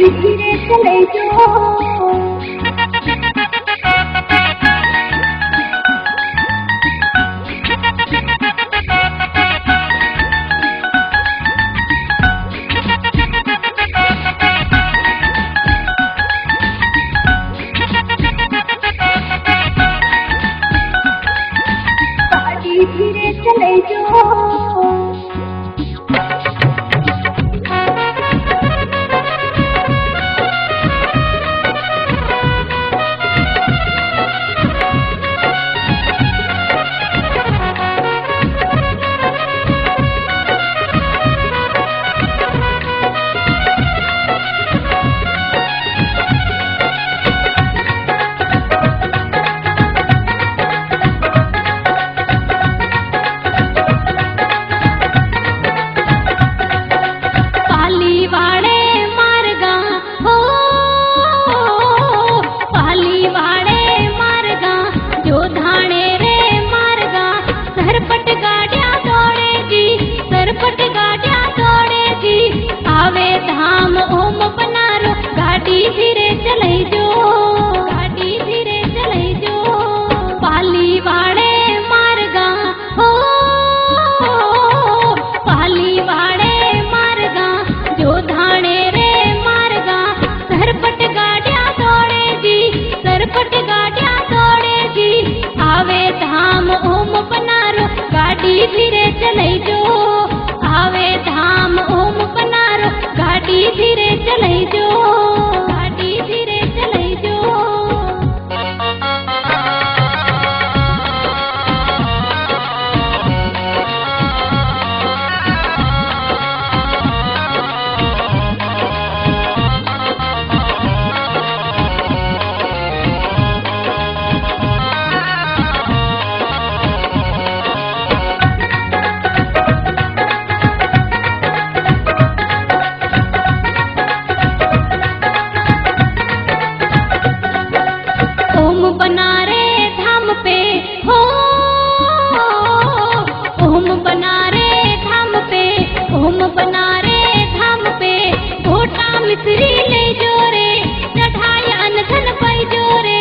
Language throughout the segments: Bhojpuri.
धीरे चले जो धीरे चले जो धीरे चले जो गाड़ी धीरे चले जो पाली वाड़े मार्गा हो पाली वाड़े मार्गा जो धाणे रे मार्गा सरपट गाड़िया दौड़े जी सरपट गाड़िया दौड़े जी आवे धाम ओम बनारो गाड़ी धीरे चले जो आवे धाम ओम बनारो गाड़ी धीरे चले जो धीरे चले जो मिस्री ले जो रे चढ़ाई अनधन पै जो रे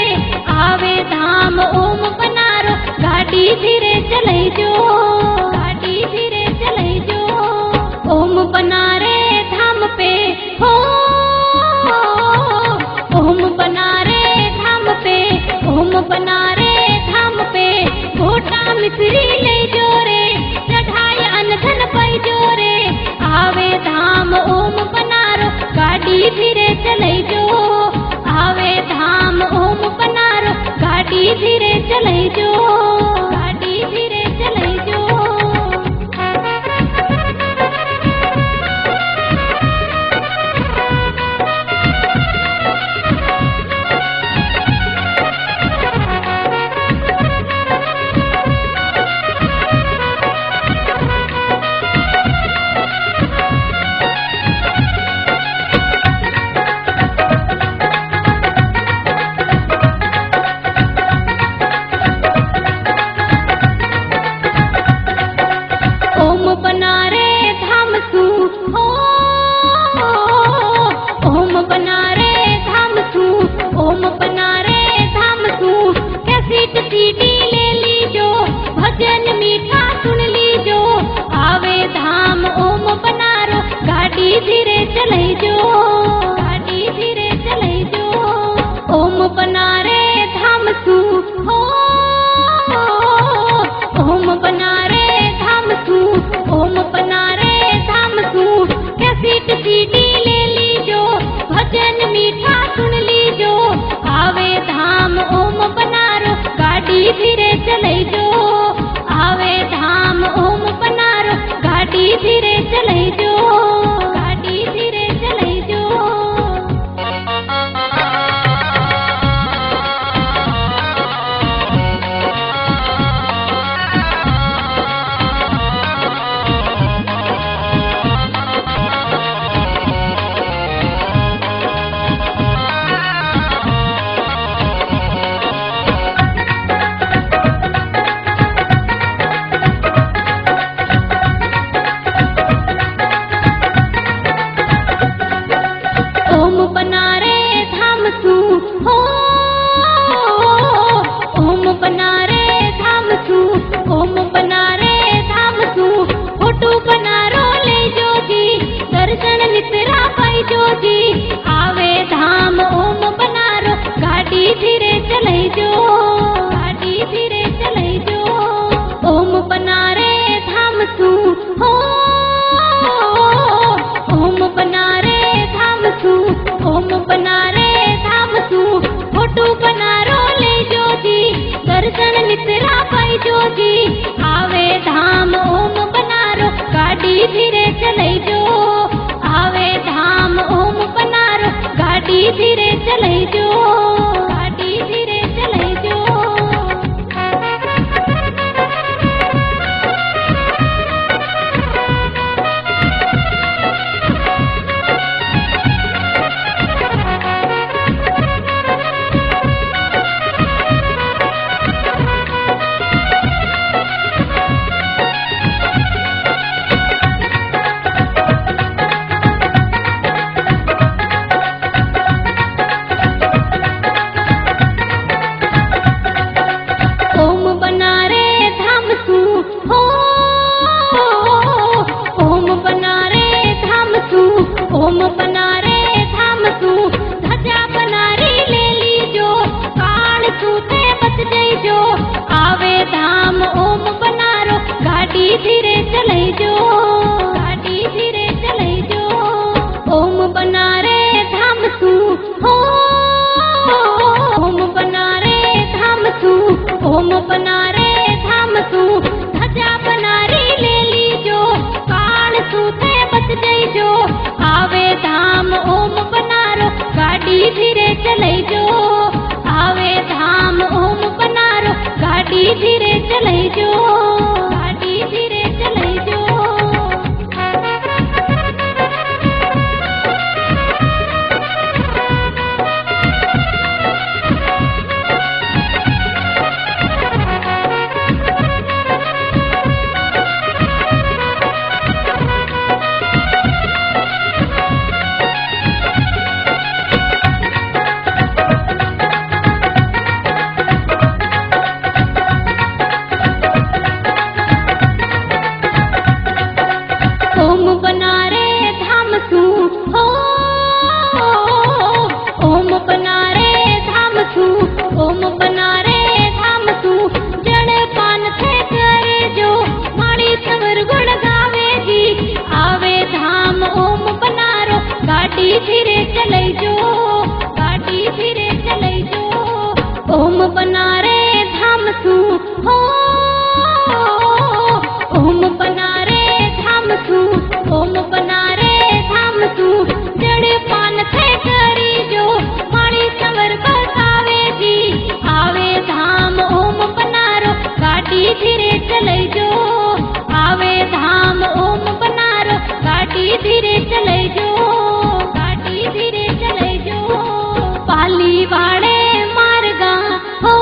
आवे धाम ओम बनारो गाड़ी धीरे चले जो गाड़ी धीरे चले जो ओम बनारे धाम पे हो ओम बनारे धाम पे ओम बनारे धाम पे घोटा मिस्री ले जो रे चढ़ाई अनधन पै जो रे आवे धाम ओम बनारो गाड़ी धीरे चले जो आवे धाम ओम बनारो गाड़ी धीरे चले जो गाड़ी धीरे चले जो धीरे चले जो गाड़ी धीरे चले जो ओम बनारे धाम सू हो ओम बनारे धाम सू ओम बनारे धाम सू कैसेट सीडी ले लीजो भजन मीठा सुन लीजो आवे धाम ओम बनारो गाड़ी धीरे चले जो आवे धाम ओम बनारो गाड़ी धीरे चले जो धीरे चले जो धीरे चलैजो, गाड़ी धीरे चलैजो। पाली वाड़े मार्गा हो,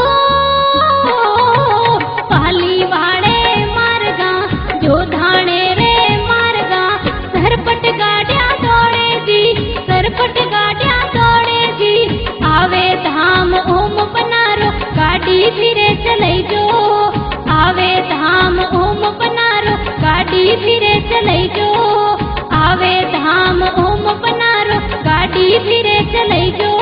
पाली वाड़े मार्गा, जो धाणे रे मार्गा, सरपट गाड़िया दौड़े जी, सरपट गाड़िया दौड़े जी। आवे धाम ओम बनारो, गाड़ी धीरे चलैजो। आवे धाम ओम बनारो, गाड़ी धीरे चलैजो। आवे धाम ओम बनारो, गाड़ी धीरे चलैजो।